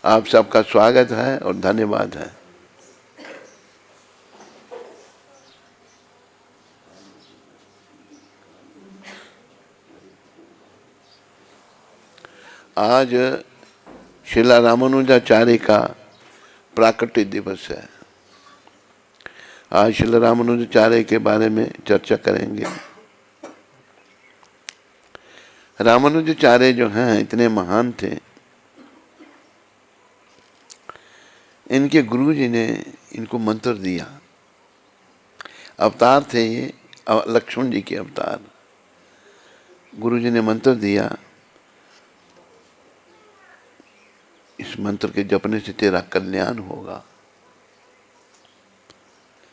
आप सबका स्वागत है और धन्यवाद है। आज श्रीला रामानुजाचार्य का प्राकट्य दिवस है। आज श्रीला रामानुजाचार्य के बारे में चर्चा करेंगे। रामानुजाचार्य जो हैं इतने महान थे। इनके गुरु जी ने इनको मंत्र दिया। अवतार थे ये, लक्ष्मण जी के अवतार। गुरु जी ने मंत्र दिया, इस मंत्र के जपने से तेरा कल्याण होगा,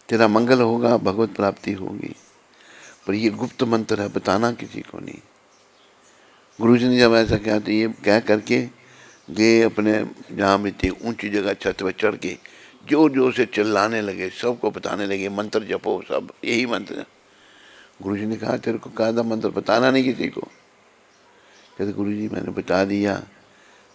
तेरा मंगल होगा, भगवत प्राप्ति होगी। पर ये गुप्त मंत्र है, बताना किसी को नहीं। गुरु जी ने जब ऐसा कहा तो ये कह करके गए अपने जहाँ भी थे ऊंची जगह छत पर चढ़ के जोर जोर से चिल्लाने लगे, सबको बताने लगे मंत्र जपो, सब यही मंत्र। गुरु जी ने कहा तेरे को कहा था मंत्र बताना नहीं किसी को। कहते गुरु जी मैंने बता दिया,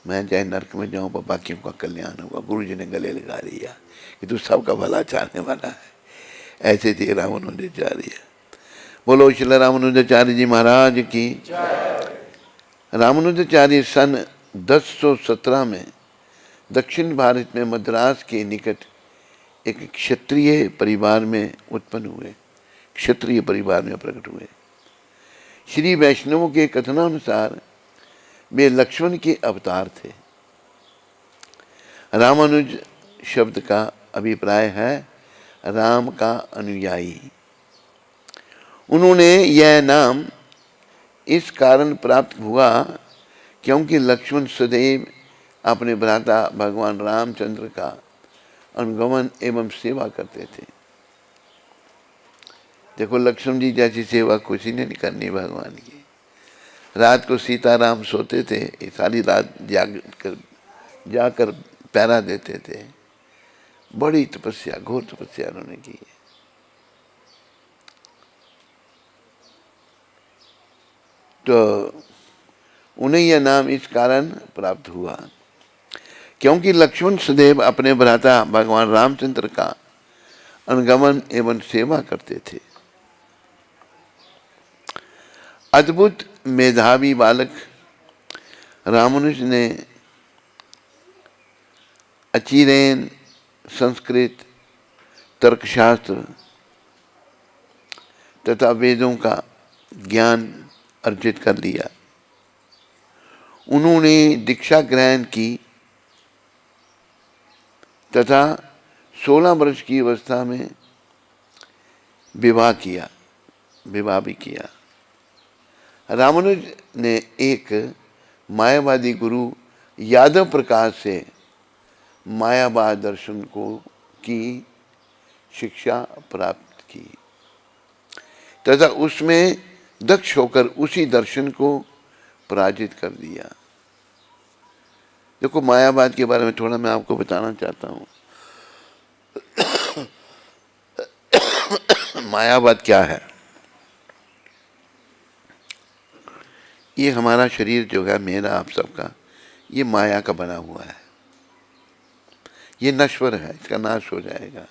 मैं चाहे नरक में जाऊँ पर बाकियों का कल्याण होगा। गुरु जी ने गले लगा दिया कि तू सबका भला चाहने वाला है। ऐसे थे रामानुजाचार्य। बोलो श्री रामानुजाचार्य जी महाराज की। रामानुजाचार्य सन 1017 में दक्षिण भारत में मद्रास के निकट एक क्षत्रिय परिवार में उत्पन्न हुए, क्षत्रिय परिवार में प्रकट हुए। श्री वैष्णवों के कथनानुसार वे लक्ष्मण के अवतार थे। रामानुज शब्द का अभिप्राय है राम का अनुयायी। उन्होंने यह नाम इस कारण प्राप्त हुआ क्योंकि लक्ष्मण सदैव अपने भ्राता भगवान रामचंद्र का अनुगमन एवं सेवा करते थे। देखो लक्ष्मण जी जैसी सेवा किसी ने नहीं करनी भगवान की। रात को सीताराम सोते थे, सारी रात जाकर पहरा देते थे। बड़ी तपस्या, घोर तपस्या उन्होंने की। तो उन्हें यह नाम इस कारण प्राप्त हुआ क्योंकि लक्ष्मण सदैव अपने भ्राता भगवान रामचंद्र का अनुगमन एवं सेवा करते थे। अद्भुत मेधावी बालक रामानुज ने अचिरेन संस्कृत, तर्कशास्त्र तथा वेदों का ज्ञान अर्जित कर लिया। उन्होंने दीक्षा ग्रहण की तथा 16 वर्ष की अवस्था में विवाह भी किया। रामानुज ने एक मायावादी गुरु यादव प्रकाश से मायावाद दर्शन की शिक्षा प्राप्त की तथा उसमें दक्ष होकर उसी दर्शन को पराजित कर दिया। देखो मायावाद के बारे में थोड़ा मैं आपको बताना चाहता हूँ। मायावाद क्या है? ये हमारा शरीर जो है, मेरा आप सबका, ये माया का बना हुआ है। ये नश्वर है, इसका नाश हो जाएगा।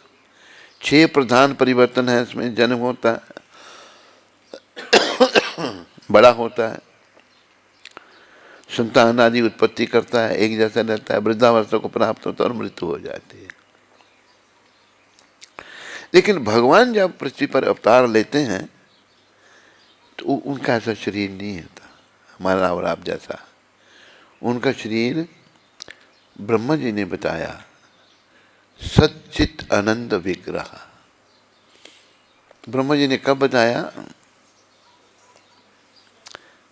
6 प्रधान परिवर्तन है इसमें। जन्म होता है, बड़ा होता है, संतान आदि उत्पत्ति करता है, एक जैसा रहता है, वृद्धावस्था को प्राप्त होता है और मृत्यु हो जाती है। लेकिन भगवान जब पृथ्वी पर अवतार लेते हैं तो उनका ऐसा शरीर नहीं होता हमारा और आप जैसा। उनका शरीर ब्रह्मा जी ने बताया सच्चित आनंद विग्रह। ब्रह्मा जी ने कब बताया?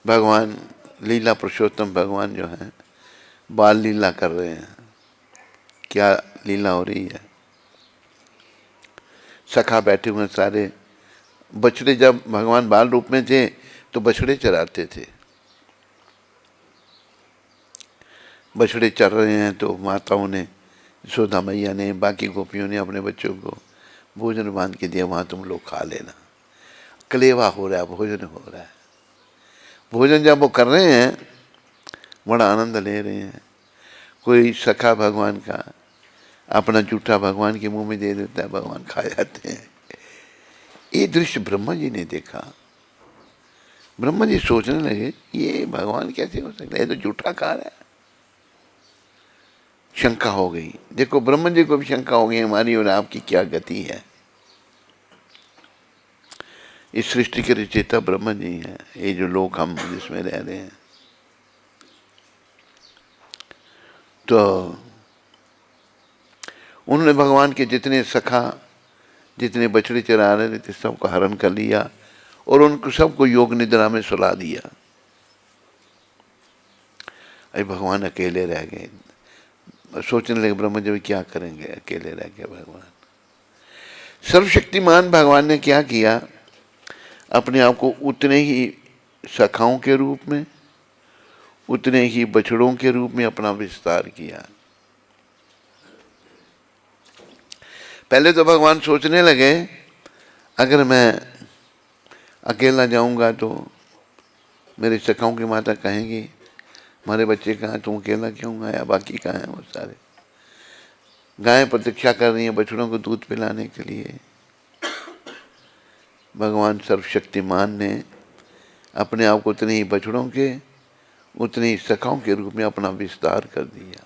भगवान लीला पुरुषोत्तम भगवान जो हैं बाल लीला कर रहे हैं। क्या लीला हो रही है? सखा बैठे हुए सारे बछड़े, जब भगवान बाल रूप में थे तो बछड़े चराते थे। बछड़े चर रहे हैं तो माताओं ने, यशोदा मैया ने, बाकी गोपियों ने अपने बच्चों को भोजन बांध के दिया, वहाँ तुम लोग खा लेना। कलेवा हो रहा है, भोजन हो रहा है। भोजन जब वो कर रहे हैं बड़ा आनंद ले रहे हैं। कोई सखा भगवान का अपना जूठा भगवान के मुंह में दे देता है, भगवान खा जाते हैं। ये दृश्य ब्रह्मा जी ने देखा। ब्रह्मा जी सोचने लगे ये भगवान कैसे हो सकता है, ये तो जूठा खा रहा है। शंका हो गई। देखो ब्रह्मा जी को भी शंका हो गई, हमारी और आपकी क्या गति है। इस सृष्टि के रचयिता ब्रह्मा जी हैं, ये जो लोक हम जिसमें रह रहे हैं। तो उन्होंने भगवान के जितने सखा, जितने बछड़े चरा रहे थे, सबका हरण कर लिया और उनको सबको योग निद्रा में सुला दिया। अरे भगवान अकेले रह गए। सोचने लगे ब्रह्मा जी क्या करेंगे, अकेले रह गए भगवान। सर्वशक्तिमान भगवान ने क्या किया, अपने आप को उतने ही सखाओं के रूप में, उतने ही बछड़ों के रूप में अपना विस्तार किया। पहले तो भगवान सोचने लगे अगर मैं अकेला जाऊंगा तो मेरे सखाओं की माता कहेंगी हमारे बच्चे कहाँ, तुम अकेला क्यों आया, बाकी कहाँ हैं वो सारे। गायें प्रतीक्षा कर रही हैं बछड़ों को दूध पिलाने के लिए। भगवान सर्वशक्तिमान ने अपने आप को उतने ही बछड़ों के, उतने ही सखाओं के रूप में अपना विस्तार कर दिया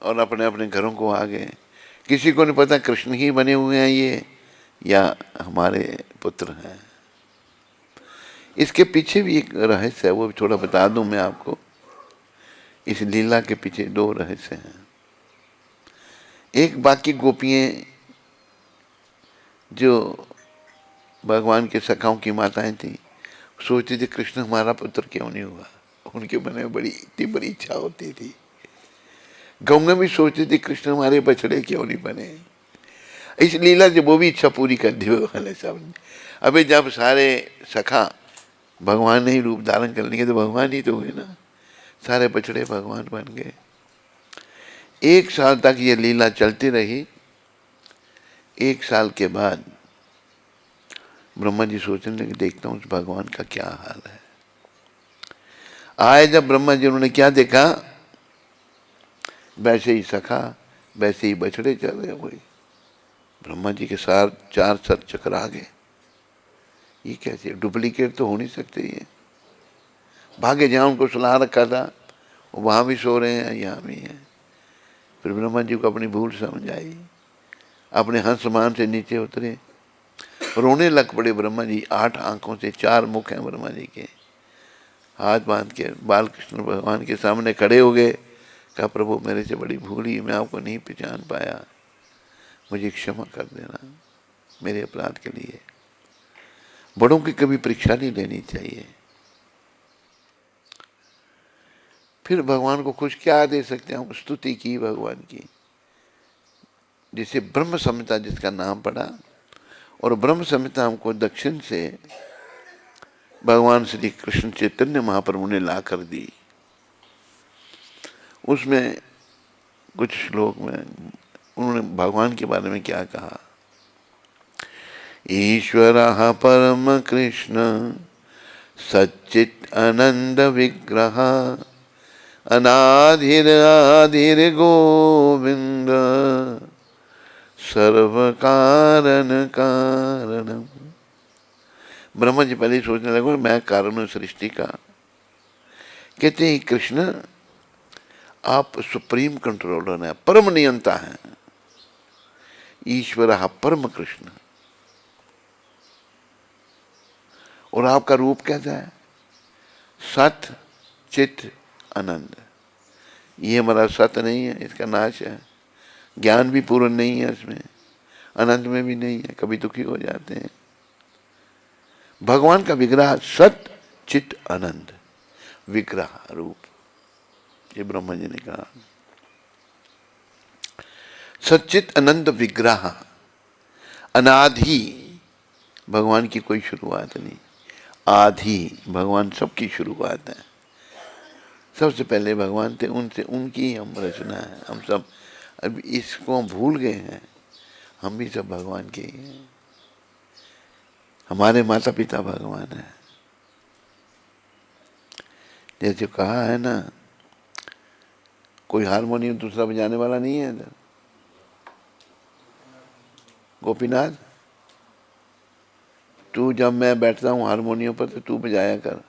और अपने अपने घरों को आ गए। किसी को नहीं पता कृष्ण ही बने हुए हैं ये या हमारे पुत्र हैं। इसके पीछे भी एक रहस्य है, वो भी थोड़ा बता दूं मैं आपको। इस लीला के पीछे दो रहस्य हैं। एक, बाकी गोपियां जो भगवान के सखाओं की माताएं थी, सोचती थी कृष्ण हमारा पुत्र क्यों नहीं हुआ। उनके मन में बड़ी इतनी बड़ी इच्छा होती थी। गंगा भी सोचती थी कृष्ण हमारे बछड़े क्यों नहीं बने। इस लीला से वो भी इच्छा पूरी कर दी भगवान ने सामने। अबे जब सारे सखा भगवान ने ही रूप धारण कर लिए तो भगवान ही तो हुए ना, सारे बछड़े भगवान बन गए। 1 साल तक ये लीला चलती रही। 1 साल के बाद ब्रह्मा जी सोचने लगे देखता हूँ उस भगवान का क्या हाल है। आए जब ब्रह्मा जी, उन्होंने क्या देखा, वैसे ही सखा वैसे ही बछड़े चल रहे हुए। ब्रह्मा जी के साथ 4 सर चकरा गए। ये कैसे, डुप्लीकेट तो हो नहीं सकते ये। भागे जहाँ उनको सुला रखा था वो वहाँ भी सो रहे हैं, यहाँ भी हैं। फिर ब्रह्मा जी को अपनी भूल समझ आई, अपने हंसमान से नीचे उतरे, रोने लग पड़े ब्रह्मा जी। 8 आंखों से 4 मुख हैं ब्रह्मा जी के। हाथ बांध के बालकृष्ण भगवान के सामने खड़े हो गए। कहा प्रभु मेरे से बड़ी भूल ही, मैं आपको नहीं पहचान पाया, मुझे क्षमा कर देना मेरे अपराध के लिए। बड़ों की कभी परीक्षा नहीं लेनी चाहिए। फिर भगवान को खुश क्या दे सकते हैं, स्तुति की भगवान की, जिसे ब्रह्म संहिता जिसका नाम पड़ा। और ब्रह्म संहिता हमको दक्षिण से भगवान श्री कृष्ण चैतन्य महाप्रभु ने ला कर दी। उसमें कुछ श्लोक में उन्होंने भगवान के बारे में क्या कहा। ईश्वरः परम कृष्ण सच्चित् आनंद विग्रह अनाधिर आधिर गोविंद सर्व कारण कारणम। ब्रह्मा जी पहले सोचने लगे मैं कारण हूं सृष्टि का। कहते हैं कृष्ण आप सुप्रीम कंट्रोलर हैं, परम नियंता हैं। ईश्वर परम कृष्ण। और आपका रूप कैसा है, सत चित आनंद। ये हमारा सत नहीं है, इसका नाश है। ज्ञान भी पूर्ण नहीं है इसमें, अनंत में भी नहीं है, कभी दुखी हो जाते हैं। भगवान का विग्रह सत चित आनंद, विग्रह रूप, ये ब्रह्मा जी ने कहा। सच्चित आनंद विग्रह, अनादि, भगवान की कोई शुरुआत नहीं, आदि, भगवान सबकी शुरुआत है। सबसे पहले भगवान थे, उनसे उनकी ही हम रचना है। हम सब अब इसको हम भूल गए हैं, हम भी सब भगवान के ही हैं। हमारे माता पिता भगवान है। जैसे कहा है ना, कोई हारमोनियम दूसरा बजाने वाला नहीं है इधर। गोपीनाथ, तू जब मैं बैठता हूँ हारमोनियम पर तो तू बजाया कर।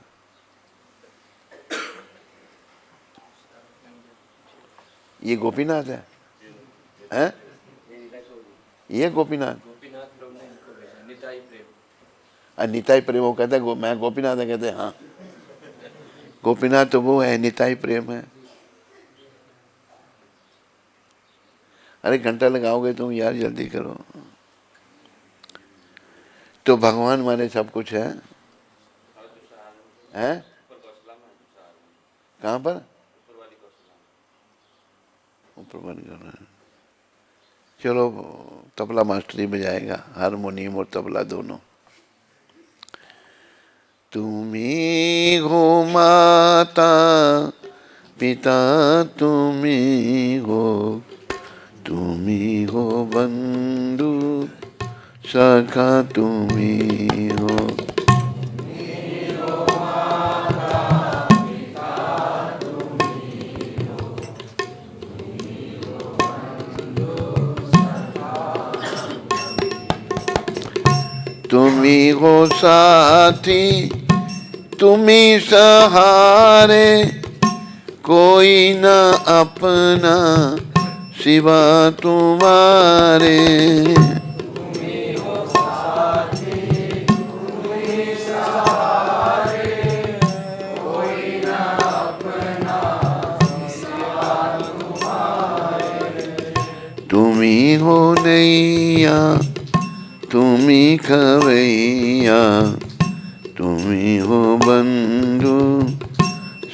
ये गोपीनाथ है, हैं? ये गोपीनाथ, निताई प्रेम। वो कहता है मैं गोपीनाथ है, कहते हैं हाँ गोपीनाथ तो वो है, निताई प्रेम है। अरे घंटा लगाओगे तुम यार, जल्दी करो। तो भगवान माने सब कुछ है, हैं? कहाँ पर? ऊपर बंद कर रहे हैं। चलो तबला मास्टरी बजाएगा, हारमोनियम और तबला दोनों। तुम्ही हो माता पिता, तुम्ही हो, तुम्ही हो बंधु सखा, तुम्ही हो। तुम्ही हो साथी, तुम्ही सहारे, कोई न अपना सिवा तुम्हारे। तुम्ही हो साथी, तुम्ही सहारे, कोई न अपना सिवा तुम्हारे। तुम्ही हो नैया, तुम्ही खवैया, तुम्ही हो बंधु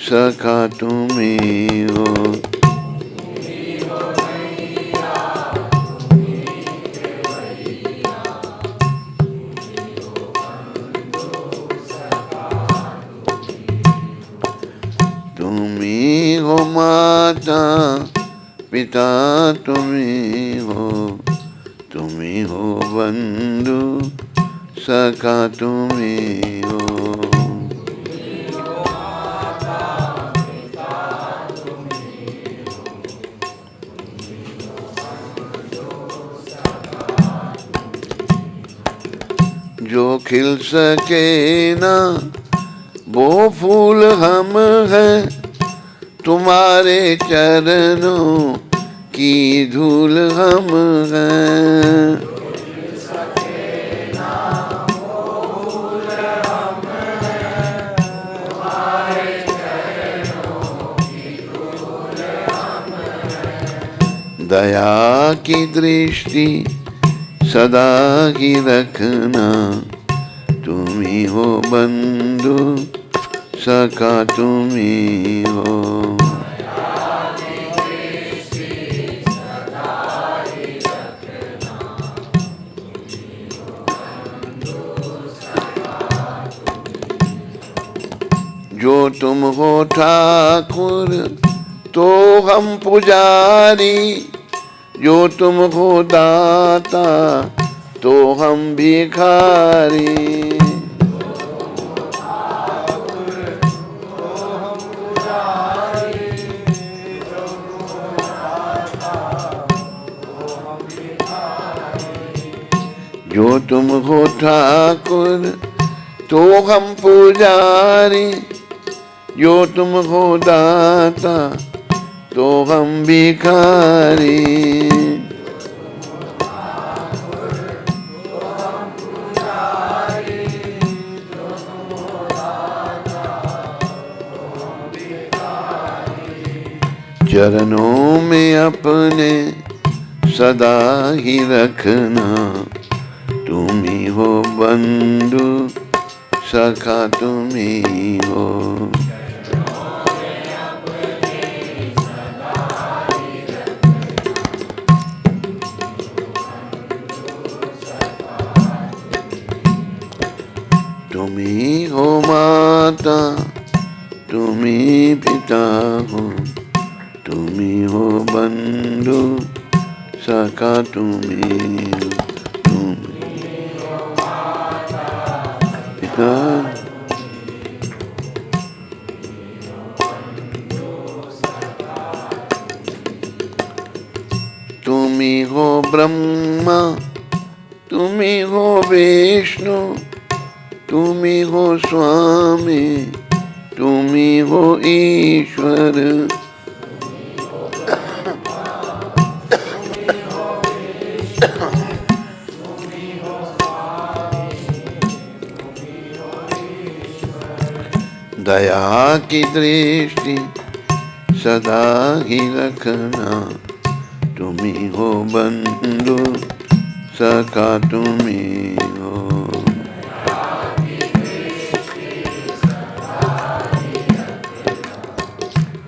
सखा, तुम्ही हो। तुम्ही हो माता पिता, तुम्ही हो, तुम्ही हो बंधु सखा, तुम्ही हो। जो खिल सके ना वो फूल हम हैं, तुम्हारे चरणों की धूल हम हैं। दया की दृष्टि सदा ही रखना, तुम्ही हो बंधु सखा, तुम्ही हो। जो तुम हो ठाकुर तो हम पुजारी, जो तुम हो दाता तो हम भिखारी। जो तुम हो ठाकुर तो हम पुजारी, जो तुम हो दाता तो हम भिखारी। चरणों में अपने सदा ही रखना, तुम्ही हो बंधु सखा, तुम्ही हो। तुम्ही हो माता, तुम्ही पिता हो, तुम्ही हो बंधु सखा, तुम्ही हो। तुम्ही हो माता पिता, तुम्ही हो ब्रह्मा, तुम्ही हो विष्णु, तुम्ही हो स्वामी, तुम्ही हो ईश्वर। दया की दृष्टि सदा ही रखना, तुम्ही हो बंधु सखा, तुम्ही हो।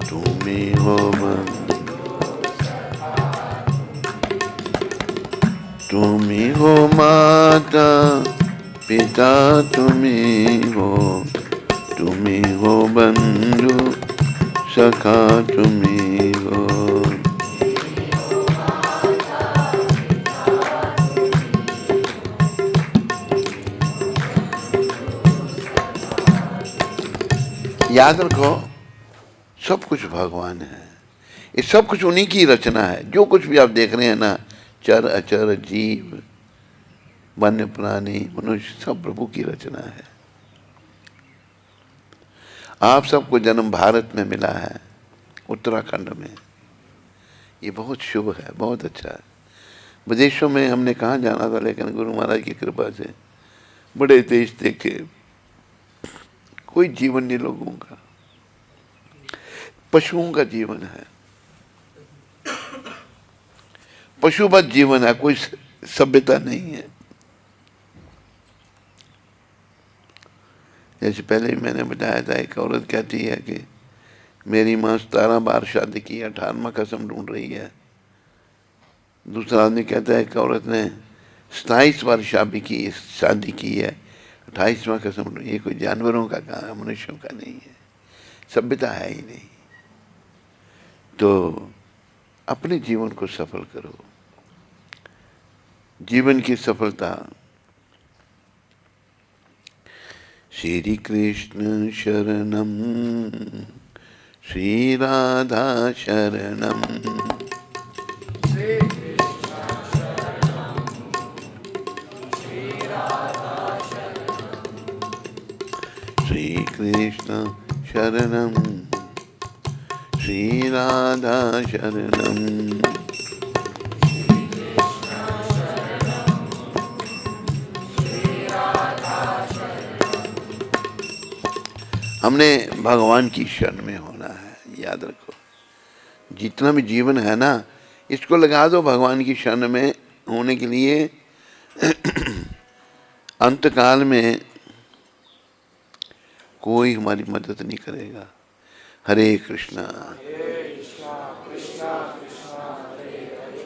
तुम्ही हो तुम्ही हो माता पिता, तुम्ही हो, तुम्ही हो बंधु सखा, तुम्ही हो। याद रखो, सब कुछ भगवान है, ये सब कुछ उन्हीं की रचना है। जो कुछ भी आप देख रहे हैं ना, चर अचर जीव वन्य प्राणी मनुष्य, सब प्रभु की रचना है। आप सबको जन्म भारत में मिला है, उत्तराखंड में। ये बहुत शुभ है, बहुत अच्छा है। विदेशों में हमने कहाँ जाना था, लेकिन गुरु महाराज की कृपा से बड़े देश देखे, कोई जीवन नहीं लोगों का, पशुओं का जीवन है, पशुवत जीवन है, कोई सभ्यता नहीं है। जैसे पहले भी मैंने बताया था, एक औरत कहती है कि मेरी माँ 17 बार शादी की, 18वां कसम ढूंढ रही है। दूसरा आदमी कहता है, एक औरत ने 27 बार शादी की है, 28वां कसम। ये कोई जानवरों का काम है, मनुष्यों का नहीं है, सभ्यता है ही नहीं। तो अपने जीवन को सफल करो। जीवन की सफलता श्री कृष्ण शरणम, श्री राधा शरणम, श्री कृष्ण शरणम, श्री राधा शरणम। हमने भगवान की शरण में होना है, याद रखो। जितना भी जीवन है ना, इसको लगा दो भगवान की शरण में होने के लिए। अंतकाल में कोई हमारी मदद नहीं करेगा। हरे कृष्णा कृष्णा कृष्णा कृष्णा हरे हरे,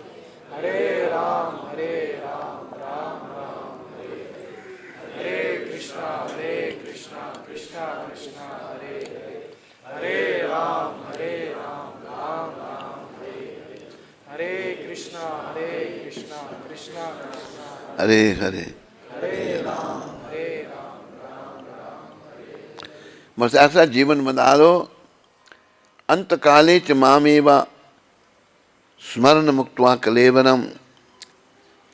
हरे राम राम राम हरे हरे, हरे कृष्णा कृष्णा कृष्णा हरे हरे, हरे राम राम राम हरे हरे, हरे कृष्णा कृष्णा कृष्णा हरे हरे, हरे राम राम राम हरे। बस ऐसा जीवन बना लो। अंत काले च मामेवा स्मरण मुक्त्वा कलेवरम,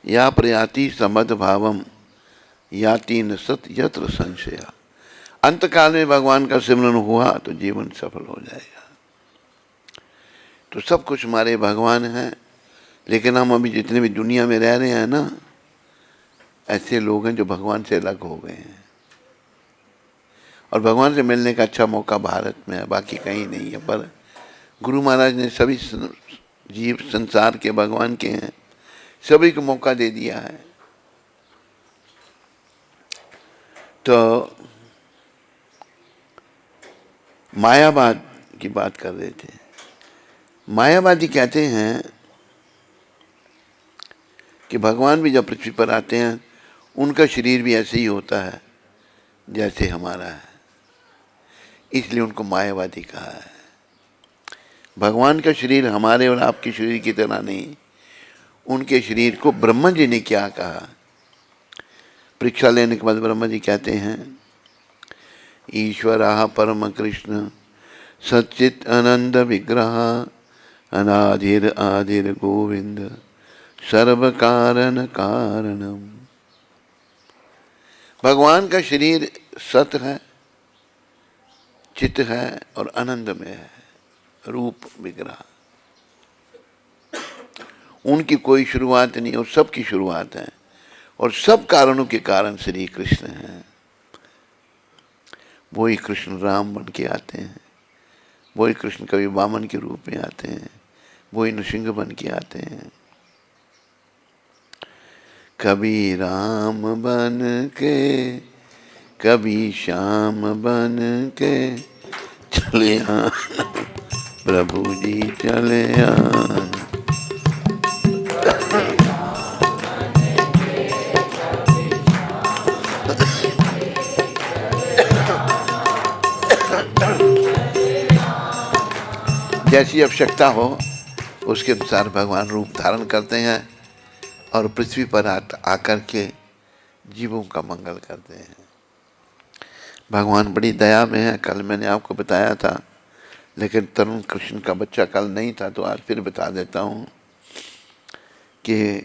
या प्रयाति समद भावम, याति न सत यत्र संशया। अंत काल में भगवान का सिमरन हुआ तो जीवन सफल हो जाएगा। तो सब कुछ हमारे भगवान हैं, लेकिन हम अभी जितने भी दुनिया में रह रहे हैं ना, ऐसे लोग हैं जो भगवान से अलग हो गए हैं। और भगवान से मिलने का अच्छा मौका भारत में है, बाकी कहीं नहीं है। पर गुरु महाराज ने सभी जीव संसार के भगवान के हैं, सभी को मौका दे दिया है। तो मायावाद की बात कर रहे थे। मायावादी कहते हैं कि भगवान भी जब पृथ्वी पर आते हैं, उनका शरीर भी ऐसे ही होता है जैसे हमारा है, इसलिए उनको मायावादी कहा है। भगवान का शरीर हमारे और आपके शरीर की तरह नहीं। उनके शरीर को ब्रह्मा जी ने क्या कहा, परीक्षा लेने के बाद ब्रह्मा जी कहते हैं, ईश्वरः परम कृष्ण सच्चित आनंद विग्रह, अनाधिर आदिर गोविंद सर्व कारण कारणम। भगवान का शरीर सत है, चित्त है और आनंदमय है, रूप विग्रह। उनकी कोई शुरुआत नहीं और सबकी शुरुआत है, और सब कारणों के कारण श्री कृष्ण हैं। वही कृष्ण राम बन के आते हैं, वही कृष्ण कभी वामन के रूप में आते हैं, वही नृसिंह बन के आते हैं। कभी राम बन के, कभी श्याम बन के चले आन, प्रभु जी चले आन। जैसी आवश्यकता हो उसके अनुसार भगवान रूप धारण करते हैं और पृथ्वी पर आकर के जीवों का मंगल करते हैं। भगवान बड़ी दया में है। कल मैंने आपको बताया था, लेकिन तरुण कृष्ण का बच्चा कल नहीं था, तो आज फिर बता देता हूँ कि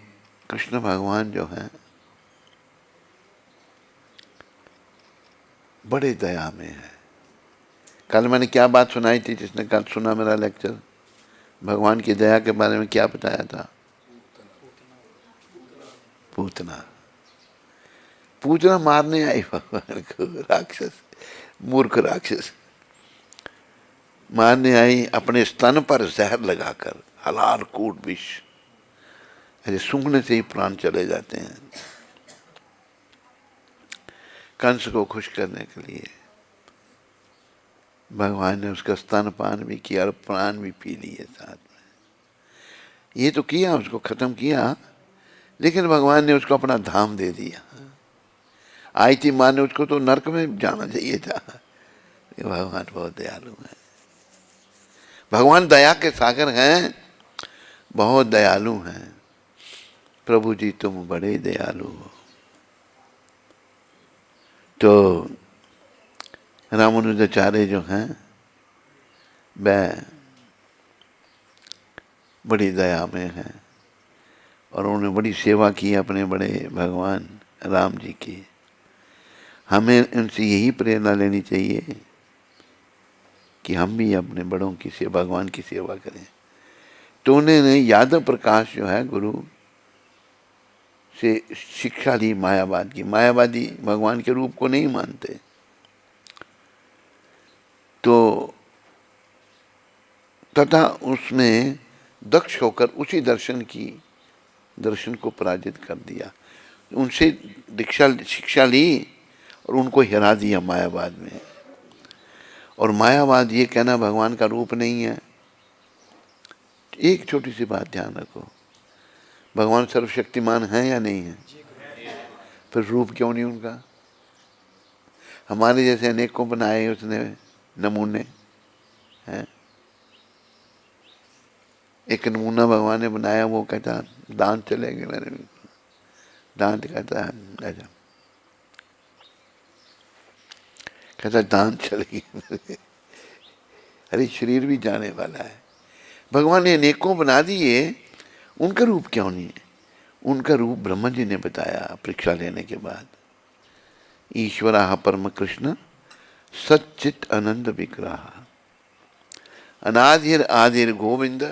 कृष्ण भगवान जो हैं बड़े दया में है। कल मैंने क्या बात सुनाई थी? जिसने कल सुना मेरा लेक्चर, भगवान की दया के बारे में क्या बताया था? पूतना, पूतना मारने आई भगवान को, राक्षस, मूर्ख राक्षस मारने आई, अपने स्तन पर जहर लगाकर, हलार कूट विष, ऐसे सूंघने से ही प्राण चले जाते हैं, कंस को खुश करने के लिए। भगवान ने उसका स्तनपान भी किया और प्राण भी पी लिए साथ में। ये तो किया, उसको खत्म किया, लेकिन भगवान ने उसको अपना धाम दे दिया। आई थी माँ ने उसको तो नरक में जाना चाहिए था। भगवान बहुत दयालु है, भगवान दया के सागर हैं, बहुत दयालु हैं। प्रभु जी तुम बड़े दयालु हो। तो रामानुजाचार्य जो हैं वह बड़ी दया में हैं और उन्होंने बड़ी सेवा की अपने बड़े भगवान राम जी की। हमें उनसे यही प्रेरणा लेनी चाहिए कि हम भी अपने बड़ों की सेवा, भगवान की सेवा करें। तो उन्होंने यादव प्रकाश जो है गुरु से शिक्षा ली मायावाद की। मायावादी भगवान के रूप को नहीं मानते, तो तथा उसमें दक्ष होकर उसी दर्शन को पराजित कर दिया। उनसे शिक्षा ली और उनको हिरा दिया मायावाद में। और मायावाद ये कहना भगवान का रूप नहीं है। एक छोटी सी बात ध्यान रखो, भगवान सर्वशक्तिमान है या नहीं है? फिर रूप क्यों नहीं उनका? हमारे जैसे अनेकों बनाए उसने नमूने हैं। एक नमूना भगवान ने बनाया, वो कहता दांत चलेंगे मेरे, दांत कहता है ऐसा, कहता दांत चलेगी। अरे शरीर भी जाने वाला है। भगवान ने अनेकों बना दिए, उनका रूप क्यों नहीं है? उनका रूप ब्रह्मा जी ने बताया परीक्षा लेने के बाद। ईश्वरा परम कृष्ण सच्चित आनंद विग्रह, अनादिर आदिर गोविंद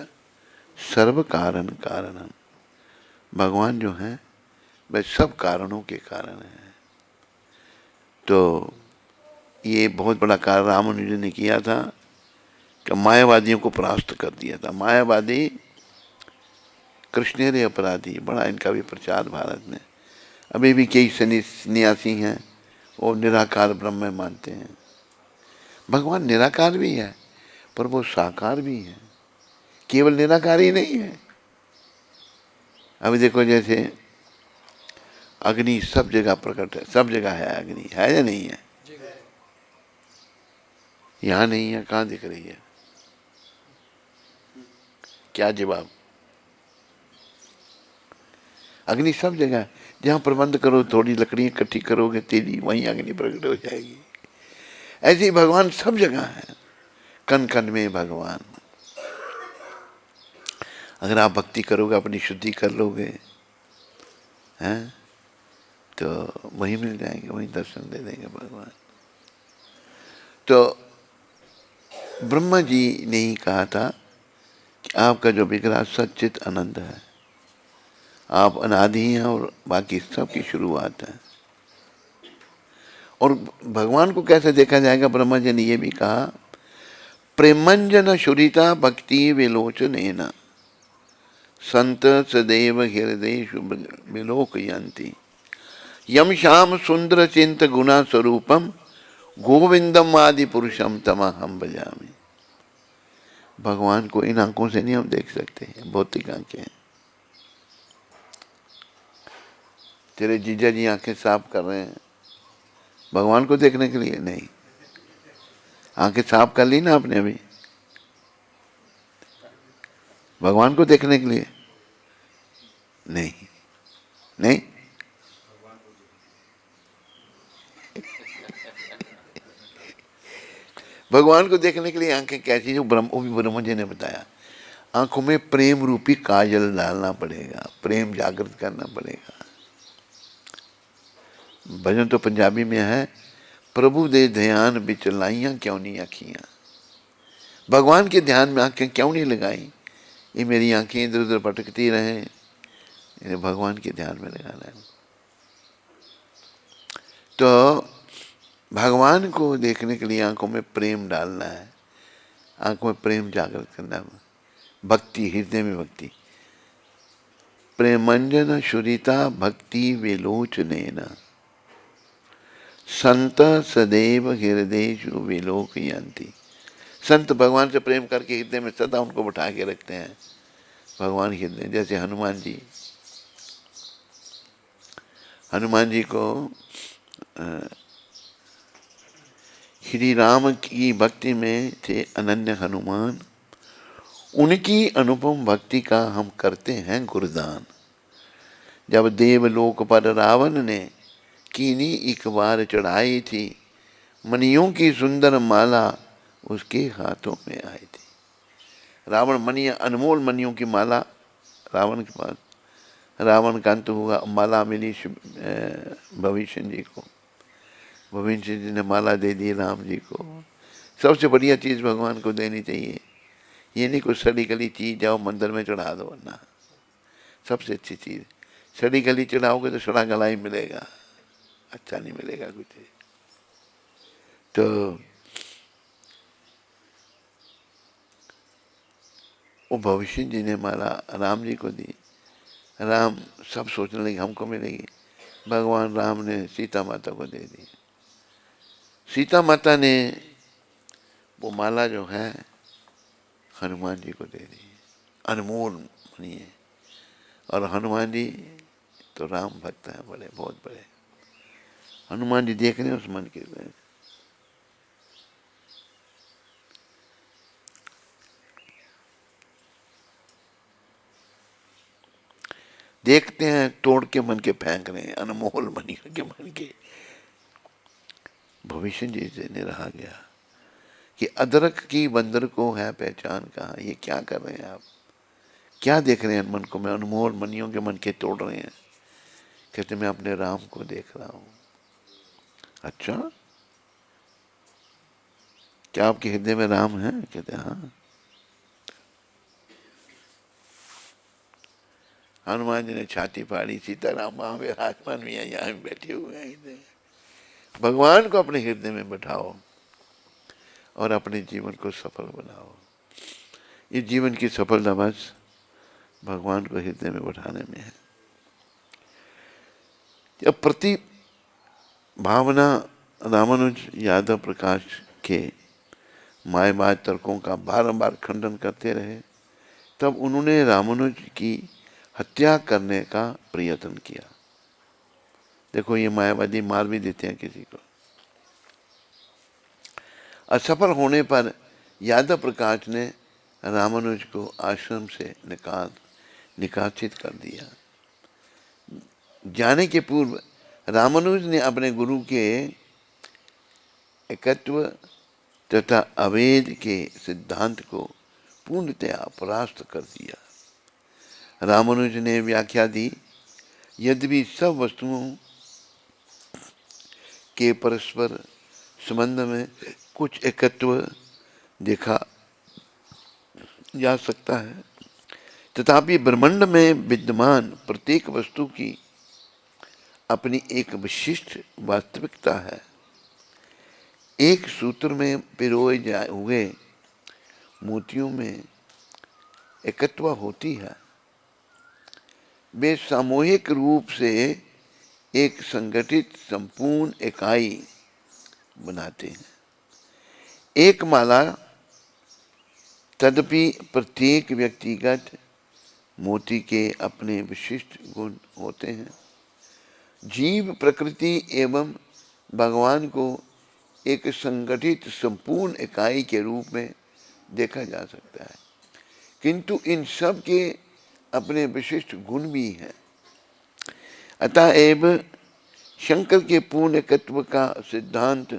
सर्व कारण कारणम। भगवान जो हैं वह सब कारणों के कारण हैं। तो ये बहुत बड़ा कार्य रामानुजन ने किया था कि मायावादियों को परास्त कर दिया था। मायावादी कृष्णेरे अपराधी, बड़ा इनका भी प्रचार भारत में। अभी भी कई सन्यासी हैं वो निराकार ब्रह्म मानते हैं। भगवान निराकार भी है पर वो साकार भी है, केवल निराकार ही नहीं है। अभी देखो जैसे अग्नि सब जगह प्रकट है, सब जगह है अग्नि, है या नहीं है? यहाँ नहीं है, कहाँ दिख रही है? क्या जवाब? अग्नि सब जगह है। जहाँ प्रबंध करो, थोड़ी लकड़ी इकट्ठी करोगे तेजी, वहीं अग्नि प्रकट हो जाएगी। ऐसे ही भगवान सब जगह है, कण कण में भगवान। अगर आप भक्ति करोगे, अपनी शुद्धि कर लोगे, हैं, तो वही मिल जाएंगे, वही दर्शन दे देंगे भगवान। तो ब्रह्मा जी ने ही कहा था कि आपका जो विग्रह सच्चित आनंद है, आप अनादि हैं और बाकी सब की शुरुआत है। और भगवान को कैसे देखा जाएगा, ब्रह्मा जी ने ये भी कहा, प्रेमंजन शुरिता भक्ति विलोचनेन संत सदैव हृदय विलोकयन्ति यम श्याम सुंदर चिंत गुणा स्वरूपम गोविंदम आदि पुरुषम तमहम भजामि। भगवान को इन आंखों से नहीं हम देख सकते, भौतिक आंखें हैं। तेरे जीजा जी आंखें साफ कर रहे हैं भगवान को देखने के लिए नहीं। आंखें साफ कर ली ना आपने अभी भगवान को देखने के लिए नहीं, नहीं। भगवान को देखने के लिए आंखें कैसी, जो वो भी ब्रह्म जी ने बताया, आंखों में प्रेम रूपी काजल डालना पड़ेगा, प्रेम जागृत करना पड़ेगा। भजन तो पंजाबी में है, प्रभु दे ध्यान बिच लाइयां क्यों नहीं अखियां। भगवान के ध्यान में आंखें क्यों नहीं लगाई, ये मेरी आंखें इधर उधर भटकती रहे, इन्हें भगवान के ध्यान में लगाना है। तो भगवान को देखने के लिए आंखों में प्रेम डालना है, आंखों में प्रेम जागृत करना है, भक्ति, हृदय में भक्ति। प्रेमंजन शुरिता भक्ति विलोचनेन संत सदैव हृदय विलोकयन्ति। संत भगवान से प्रेम करके हृदय में सदा उनको बैठा के रखते हैं भगवान हृदय। जैसे हनुमान जी, हनुमान जी को श्री राम की भक्ति में थे अनन्य हनुमान, उनकी अनुपम भक्ति का हम करते हैं गुरदान। जब देवलोक पर रावण ने कीनी एक बार चढ़ाई थी, मणियों की सुंदर माला उसके हाथों में आई थी। रावण मणियाँ, अनमोल मणियों की माला रावण के पास, रावण का अंत हुआ, माला मिली भविष्य जी को, भविष्य जी ने माला दे दी राम जी को। सबसे बढ़िया चीज़ भगवान को देनी चाहिए, ये नहीं कुछ सड़ी गली चीज़ जाओ मंदिर में चढ़ा दो, वरना सबसे अच्छी चीज़। सड़ी गली चढ़ाओगे तो सड़ा गला ही मिलेगा, अच्छा नहीं मिलेगा कुछ। तो वो भविष्य जी ने माला राम जी को दी, राम सब सोचने लगे हमको मिलेगी, भगवान राम ने सीता माता को दे दी। सीता माता ने वो माला जो है हनुमान जी को दे दी, अनमोल मणि है। और हनुमान जी तो राम भक्त हैं बड़े, बहुत बड़े। हनुमान जी देख रहे हैं उस मन के, देखते हैं तोड़ के मन के फेंक रहे हैं, अनमोल मणि के मन के। भविष्य जी से ने रहा गया कि अदरक की बंदर को है पहचान कहाँ। ये क्या कर रहे हैं आप, क्या देख रहे हैं मन को, मैं अनमोल मणियों के मन के तोड़ रहे हैं। कहते मैं अपने राम को देख रहा हूँ। अच्छा, क्या आपके हृदय में राम है? कहते हाँ। हनुमान जी ने छाती फाड़ी, सीताराम वहां विराजमान भी है, यहाँ बैठे हुए हैं। भगवान को अपने हृदय में बैठाओ और अपने जीवन को सफल बनाओ। ये जीवन की सफलता बस भगवान को हृदय में बैठाने में है। जब प्रति भावना रामानुज यादव प्रकाश के मायबाज तर्कों का बारंबार खंडन करते रहे, तब उन्होंने रामानुज की हत्या करने का प्रयत्न किया। देखो ये मायावादी मार भी देते हैं किसी को। असफल होने पर यादव प्रकाश ने रामानुज को आश्रम से निकासित कर दिया। जाने के पूर्व रामानुज ने अपने गुरु के एकत्व तथा अवेद के सिद्धांत को पूर्णतया परास्त कर दिया। रामानुज ने व्याख्या दी, यद्यपि सब वस्तुओं के परस्पर संबंध में कुछ एकत्व देखा जा सकता है, तथापि ब्रह्मांड में विद्यमान प्रत्येक वस्तु की अपनी एक विशिष्ट वास्तविकता है। एक सूत्र में पिरोए हुए मोतियों में एकत्व होती है। वे सामूहिक रूप से एक संगठित संपूर्ण इकाई बनाते हैं। एक माला, तदपि प्रत्येक व्यक्तिगत मोती के अपने विशिष्ट गुण होते हैं। जीव, प्रकृति एवं भगवान को एक संगठित संपूर्ण इकाई के रूप में देखा जा सकता है, किंतु इन सब के अपने विशिष्ट गुण भी हैं। अतएव शंकर के पूर्ण एकत्व का सिद्धांत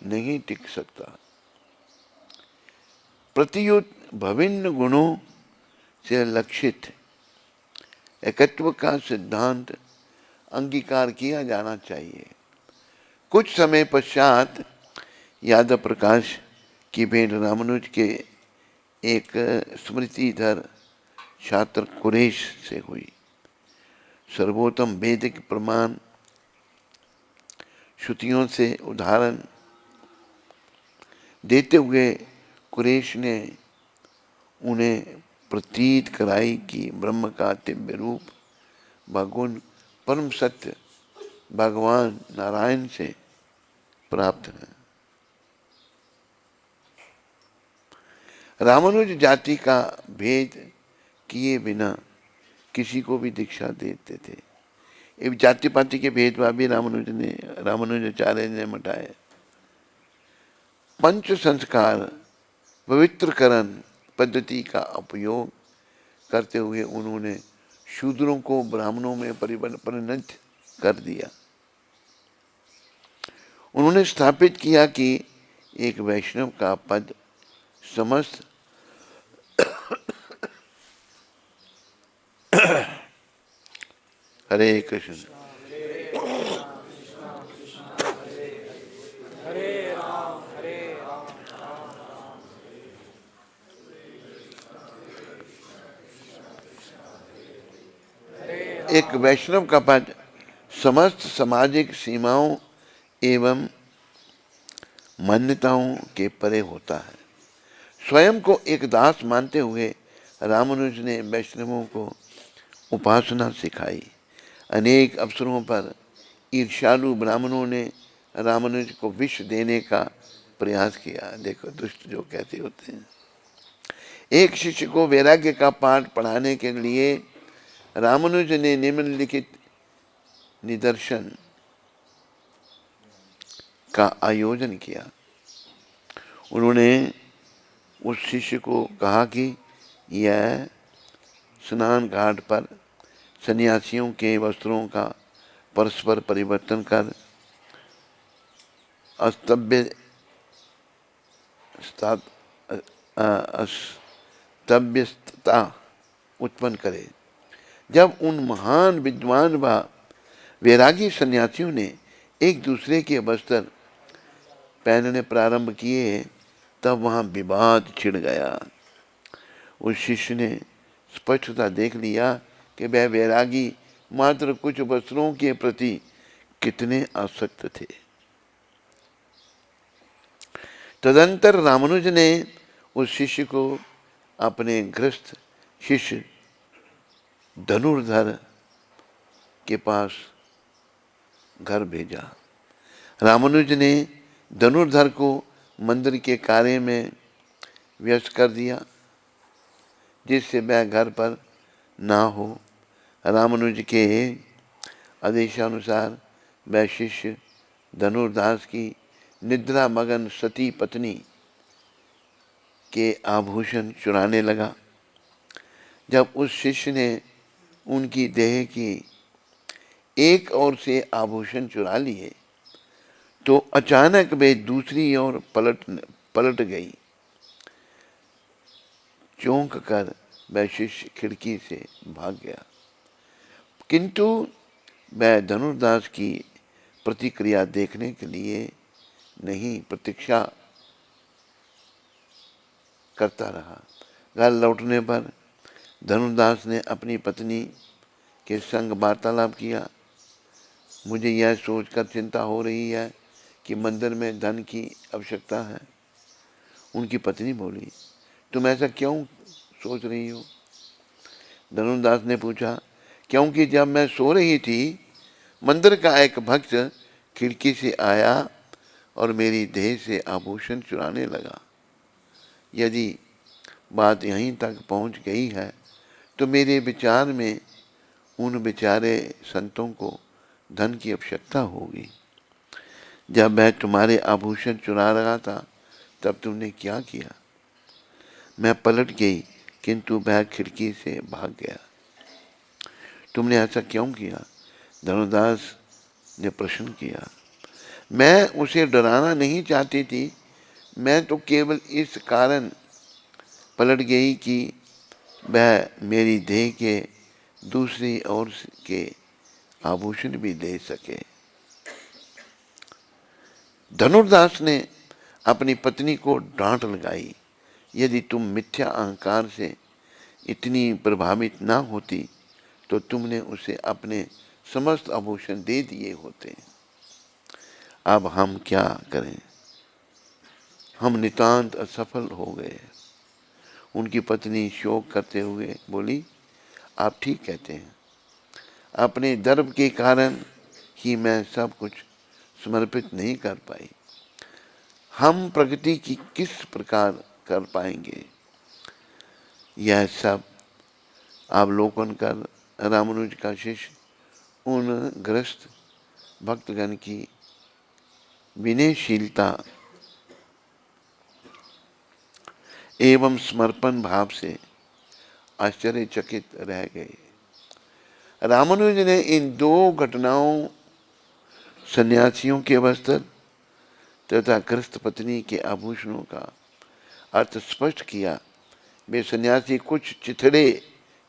नहीं टिक सकता। प्रत्युत विभिन्न गुणों से लक्षित एकत्व का सिद्धांत अंगीकार किया जाना चाहिए। कुछ समय पश्चात यादव प्रकाश की भेंट रामानुज के एक स्मृतिधर छात्र कुरेश से हुई। सर्वोत्तम वैदिक प्रमाण श्रुतियों से उदाहरण देते हुए कुरेश ने उन्हें प्रतीत कराई कि ब्रह्म का दिव्य रूप भगवान परम सत्य भगवान नारायण से प्राप्त है। रामानुज जाति का भेद किए बिना किसी को भी दीक्षा देते थे। ये जाति पाति के भेदभाव भी रामानुजाचार्य ने मिटाए। पंच संस्कार पवित्रकरण पद्धति का उपयोग करते हुए उन्होंने शूद्रों को ब्राह्मणों में परिणत कर दिया। उन्होंने स्थापित किया कि एक वैष्णव का पद समस्त हरे कृष्ण। हरे राम एक वैष्णव का पद समस्त सामाजिक सीमाओं एवं मान्यताओं के परे होता है। स्वयं को एक दास मानते हुए रामानुज ने वैष्णवों को उपासना सिखाई। अनेक अवसरों पर ईर्ष्यालु ब्राह्मणों ने रामानुज को विष देने का प्रयास किया। देखो दुष्ट जो कैसे होते हैं। एक शिष्य को वैराग्य का पाठ पढ़ाने के लिए रामानुज ने निम्नलिखित निदर्शन का आयोजन किया। उन्होंने उस शिष्य को कहा कि यह स्नान घाट पर सन्यासियों के वस्त्रों का परस्पर परिवर्तन कर अस्तव्यस्तता उत्पन्न करे। जब उन महान विद्वान व वैरागी सन्यासियों ने एक दूसरे के वस्त्र पहनने प्रारंभ किए, तब वहाँ विवाद छिड़ गया। उस शिष्य ने स्पष्टता देख लिया कि वह वैरागी मात्र कुछ वस्त्रों के प्रति कितने आसक्त थे। तदंतर रामानुज ने उस शिष्य को अपने गृहस्थ शिष्य धनुर्धर के पास घर भेजा। रामानुज ने धनुर्धर को मंदिर के कार्य में व्यस्त कर दिया, जिससे वह घर पर ना हो। रामानुज के आदेशानुसार वह शिष्य धनुर्दास की निद्रा मगन सती पत्नी के आभूषण चुराने लगा। जब उस शिष्य ने उनकी देह की एक ओर से आभूषण चुरा लिए, तो अचानक वे दूसरी ओर पलट गई। चौंक कर वह शिष्य खिड़की से भाग गया, किंतु वह धनुर्दास की प्रतिक्रिया देखने के लिए नहीं प्रतीक्षा करता रहा। घर लौटने पर धनुर्दास ने अपनी पत्नी के संग वार्तालाप किया। मुझे यह सोचकर चिंता हो रही है कि मंदिर में धन की आवश्यकता है। उनकी पत्नी बोली, तुम ऐसा क्यों सोच रही हो? धनुर्दास ने पूछा, क्योंकि जब मैं सो रही थी मंदिर का एक भक्त खिड़की से आया और मेरी देह से आभूषण चुराने लगा। यदि बात यहीं तक पहुंच गई है तो मेरे विचार में उन बेचारे संतों को धन की आवश्यकता होगी। जब मैं तुम्हारे आभूषण चुरा रहा था तब तुमने क्या किया? मैं पलट गई, किंतु वह खिड़की से भाग गया। तुमने ऐसा क्यों किया? धनुर्दास ने प्रश्न किया। मैं उसे डराना नहीं चाहती थी, मैं तो केवल इस कारण पलट गई कि वह मेरी देह के दूसरी ओर के आभूषण भी ले सके। धनुर्दास ने अपनी पत्नी को डांट लगाई, यदि तुम मिथ्या अहंकार से इतनी प्रभावित ना होती तो तुमने उसे अपने समस्त आभूषण दे दिए होते। अब हम क्या करें? हम नितांत असफल हो गए। उनकी पत्नी शोक करते हुए बोली, आप ठीक कहते हैं। अपने दर्प के कारण ही मैं सब कुछ समर्पित नहीं कर पाई। हम प्रगति की किस प्रकार कर पाएंगे? यह सब अवलोकन कर रामानुज का शिष्य उन ग्रस्त भक्तगण की विनयशीलता एवं समर्पण भाव से आश्चर्यचकित रह गए। रामानुज ने इन दो घटनाओं, सन्यासियों के वस्त्र तथा ग्रस्त पत्नी के आभूषणों का अर्थ स्पष्ट किया। वे सन्यासी कुछ चिथड़े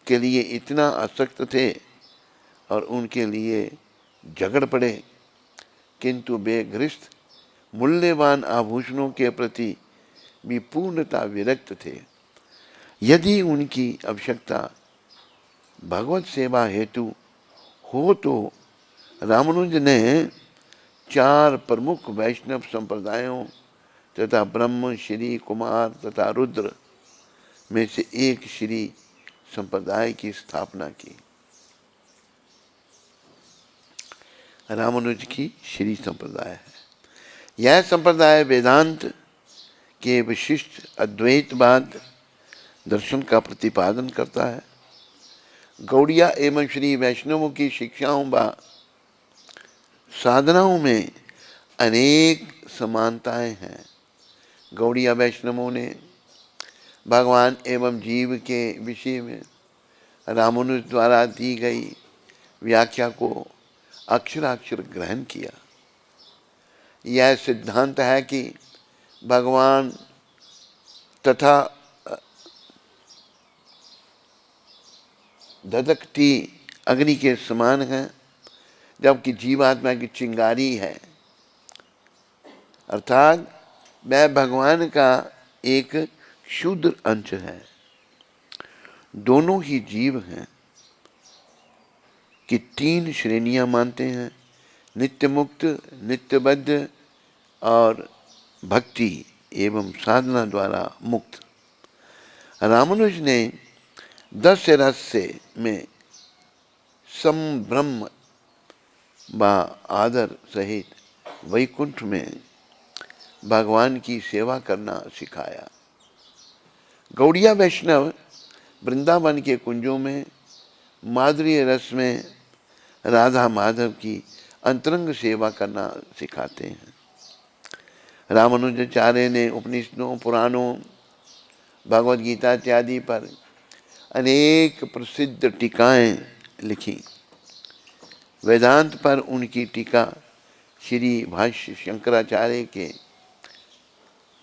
के लिए इतना आसक्त थे और उनके लिए झगड़ पड़े, किंतु वे गृहस्थ मूल्यवान आभूषणों के प्रति भी पूर्णतः विरक्त थे। यदि उनकी आवश्यकता भगवत सेवा हेतु हो तो रामानुज ने 4 प्रमुख वैष्णव संप्रदायों तथा ब्रह्म, श्री, कुमार तथा रुद्र में से एक श्री संप्रदाय की स्थापना की। रामानुज की श्री संप्रदाय है। यह संप्रदाय वेदांत के विशिष्ट अद्वैतवाद दर्शन का प्रतिपादन करता है। गौड़िया एवं श्री वैष्णवों की शिक्षाओं व साधनाओं में अनेक समानताएं हैं। गौड़िया वैष्णवों ने भगवान एवं जीव के विषय में रामानुज द्वारा दी गई व्याख्या को अक्षराक्षर ग्रहण किया। यह सिद्धांत है कि भगवान तथा धधकती अग्नि के समान है, जबकि जीवात्मा की चिंगारी है, अर्थात वह भगवान का एक क्षुद्र अंश है। दोनों ही जीव हैं कि 3 श्रेणियां मानते हैं, नित्य मुक्त, नित्यबद्ध और भक्ति एवं साधना द्वारा मुक्त। रामानुज ने 10 रहस्य में संभ्रम व आदर सहित वैकुंठ में भगवान की सेवा करना सिखाया। गौड़िया वैष्णव वृंदावन के कुंजों में माधुर्य रस में राधा माधव की अंतरंग सेवा करना सिखाते हैं। रामानुजाचार्य ने उपनिषदों, पुराणों, भगवद गीता इत्यादि पर अनेक प्रसिद्ध टीकाएं लिखी। वेदांत पर उनकी टीका श्री भाष्य शंकराचार्य के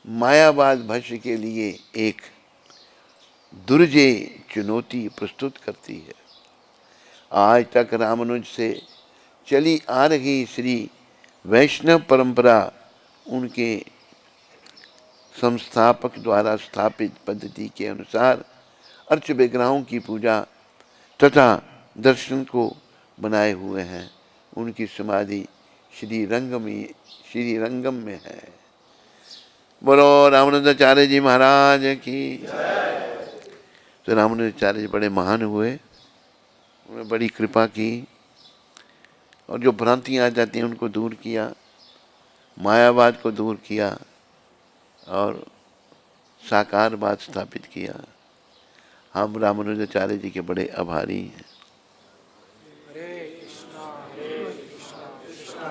मायावाद भाष्य के लिए एक दुर्जेय चुनौती प्रस्तुत करती है। आज तक रामानुज से चली आ रही श्री वैष्णव परंपरा उनके संस्थापक द्वारा स्थापित पद्धति के अनुसार अर्च विग्रहों की पूजा तथा दर्शन को बनाए हुए हैं। उनकी समाधि श्री रंगम में है। बोलो रामानुजाचार्य जी महाराज की। तो रामानुजाचार्य जी बड़े महान हुए, उन्होंने बड़ी कृपा की और जो भ्रांतियाँ आ जाती हैं उनको दूर किया, मायावाद को दूर किया और साकारवाद स्थापित किया। हम रामानुजाचार्य जी के बड़े आभारी हैं। हरे कृष्णा कृष्णा कृष्णा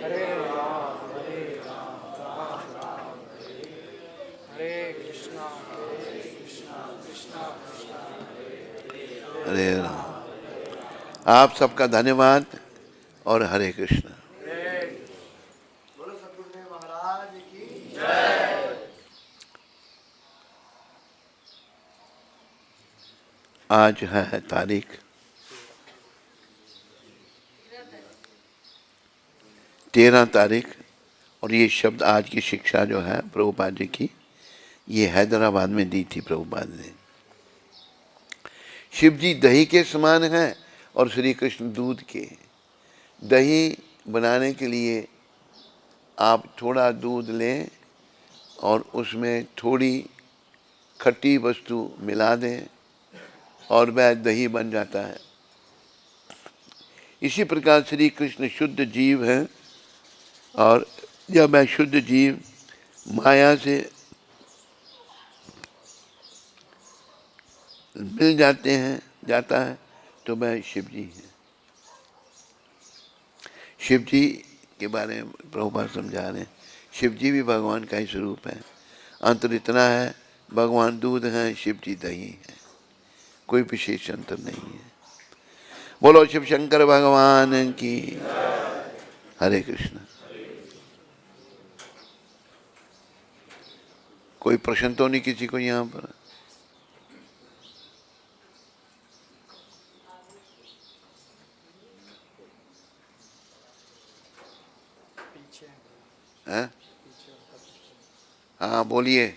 हरे राम राम राम हरे कृष्णा कृष्णा कृष्णा हरे राम। आप सबका धन्यवाद और हरे कृष्ण। बोलो सतगुरुदेव महाराज की जय। आज है तारीख 13 तारीख और ये शब्द आज की शिक्षा जो है प्रभुपाद जी की, ये हैदराबाद में दी थी प्रभुपाद ने। शिव जी दही के समान हैं और श्री कृष्ण दूध के। दही बनाने के लिए आप थोड़ा दूध लें और उसमें थोड़ी खट्टी वस्तु मिला दें और वह दही बन जाता है। इसी प्रकार श्री कृष्ण शुद्ध जीव हैं और जब वह शुद्ध जीव माया से मिल जाता है तो वह शिव जी हैं। शिव जी के बारे में प्रभुपाद समझा रहे हैं, शिव जी भी भगवान का ही स्वरूप है। अंतर इतना है, भगवान दूध हैं, शिव जी दही हैं, कोई विशेष अंतर नहीं है। बोलो शिव शंकर भगवान की। हरे कृष्ण। कोई प्रश्न तो नहीं किसी को यहाँ पर? हैं? हाँ बोलिए,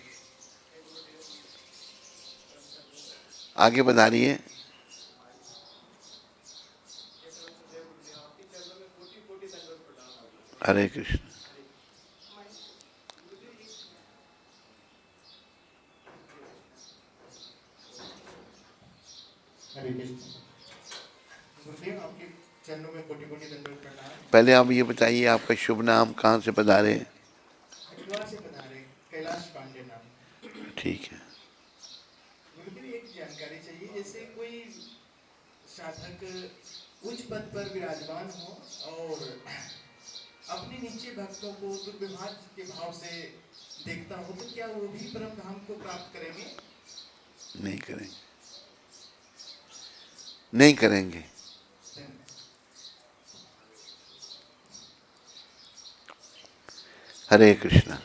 आगे बता रही है। हरे कृष्ण। हरे कृष्ण। गुरुदेव आपके चरणों में कोटि कोटि दंडवत प्रणाम। पहले आप ये बताइए आपका शुभ नाम, कहाँ से पधारे? हरिद्वार से पधारे, कैलाश पांडे नाम। ठीक है। गुरुदेव एक जानकारी चाहिए, जैसे कोई साधक उच्च पद पर विराजमान हो और अपने नीचे भक्तों को दुर्व्यवहार के भाव से देखता हो, तो क्या वो भी परम धाम को प्राप्त करेंगे? नहीं करेंगे, नहीं करेंगे। हरे कृष्णा।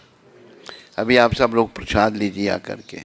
अभी आप सब लोग प्रसाद लीजिए आकर के।